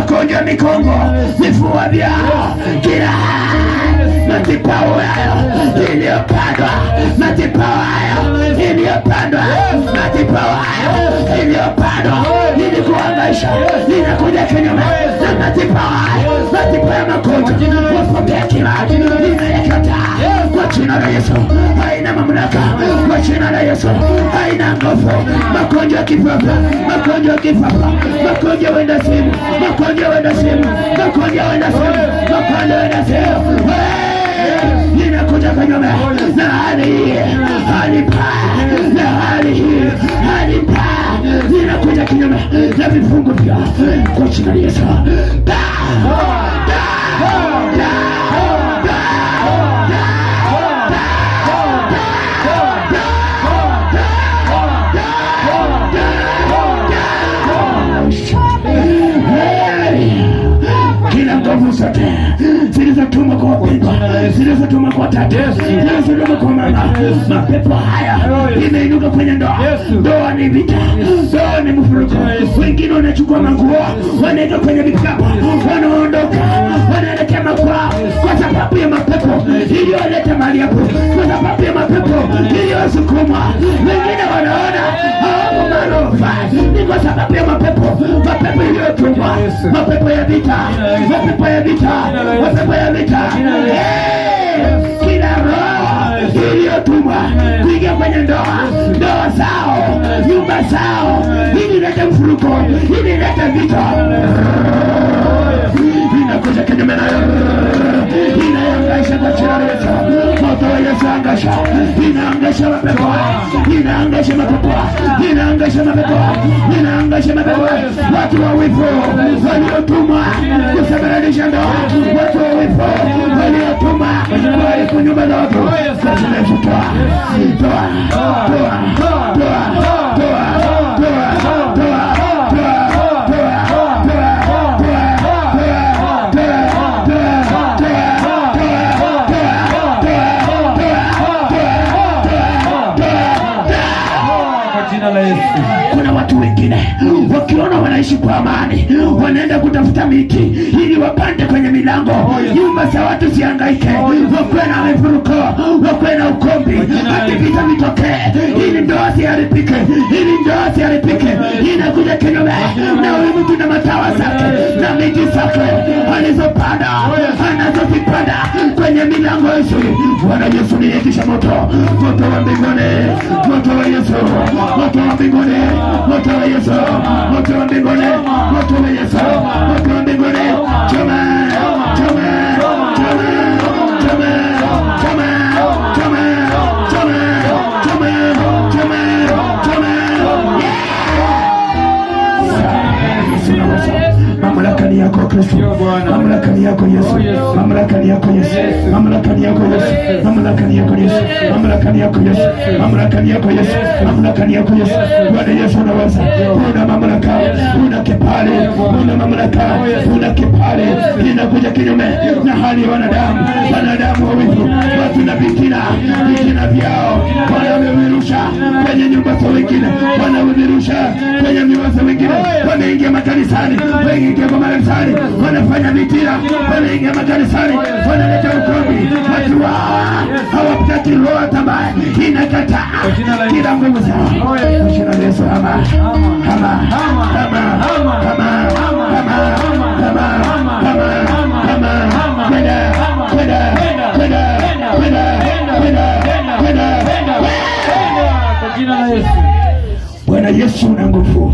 magonjwa mikongo, vifua vyao, kila madhabahu hayo iliyopandwa, madhabahu hayo iliyopandwa, madhabahu hayo iliyopandwa ili kuhangaisha, inakuja kinyume na madhabahu hayo, madhabahu ya magonjwa, wapokea kila inayekataa kwa jina la Yesu. Haina mamlaka kwa jina la Yesu, haina nguvu. Magonjwa ya kifafa, magonjwa ya kifafa, magonjwa wenda simu, magonjwa wenda simu, magonjwa wenda simu, magonjwa wenda simu, inakuja kinyume na hali hii, hali mbaya, na hali hii, hali mbaya, inakuja kinyume na vifungo vya kwa jina la Yesu. Zote zilizotumwa kwa wapendwa, zilizotumwa kwa tatu, zilizotumwa kwa mama, mapepo haya imeinuka kwenye ndoa. Ndoa ni vita, ndoa ni mfuruko. Wengine wanachukua manguo, wanaenda kwenye vikapu, wanaondoka, wanaelekea makwao kwa sababu ya mapepo iliyoleta mali hapo, kwa sababu ya mapepo iliyosukuma. Wengine wanaona hawapo marofa, ni kwa sababu ya mapepo, mapepo iliyotumwa, mapepo ya vita, mapepo ya vita, mapepo ya vita. Kila roho iliyotumwa kuingia kwenye ndoa zao, nyumba zao, ili ilete mfuruko, ili ilete vita, inakuja kinyume nayo, inaangaisha kwa jina la Yesu. Moto wa Yesu angaisha, inaangaisha mapepo, inaangaisha mapepo, inaangaisha mapepo, inaangaisha mapepo. Watu wa wivu waliotumwa kusababisha ndoa, watu wa wivu waliotumwa kuharibu nyumba za watu, lazima tutoa, toa, toa, toa, toa, toa. Kuna watu wengine wakiona wanaishi kwa amani, wanaenda kutafuta miti ili wapande kwenye milango, nyumba za watu zihangaike, wakwe na mifuruko, wakwe na ukombi, hadi vita vitokee, ili ndoa ziharibike, ili ndoa ziharibike. Inakuja kinyume na huyu mtu na matawa zake na miti zake alizopanda, anazozipanda kwenye milango Yesu. Bwana Yesu niitisha moto, moto wa mbinguni, moto wa Yesu, moto wa mbinguni, moto wa Yesu, moto wa mbinguni, moto wa Yesu, moto wa mbinguni. Choma, choma, choma, choma, choma, choma, choma, choma, choma, choma. Mamlaka ni yako Kristo, mamlaka ni yako Yesu, mamlaka ni yako Yesu, mamlaka ni yako Yesu, mamlaka ni yako Yesu, mamlaka ni yako Yesu, mamlaka ni yako Yesu, mamlaka ni yako Yesu. Bwana Yesu unaweza, una mamlaka, una kibali, una mamlaka, una kibali. Inakuja kinyume na hali ya wanadamu, wanadamu wa wivu, watu na vitina, vitina vyao wanavirusha kwenye nyumba za wengine, wanavirusha kwenye nyumba za wengine, wameingia makanisani, wameingia kwa makanisani, wanafanya vitina, wameingia makanisani, wanaleta ukombi. Watu hawapati roho tambaya, inakataa kila nguvu zao. Kwa jina la Yesu, ama, ama, ama, ama, Bwana Yesu na nguvu.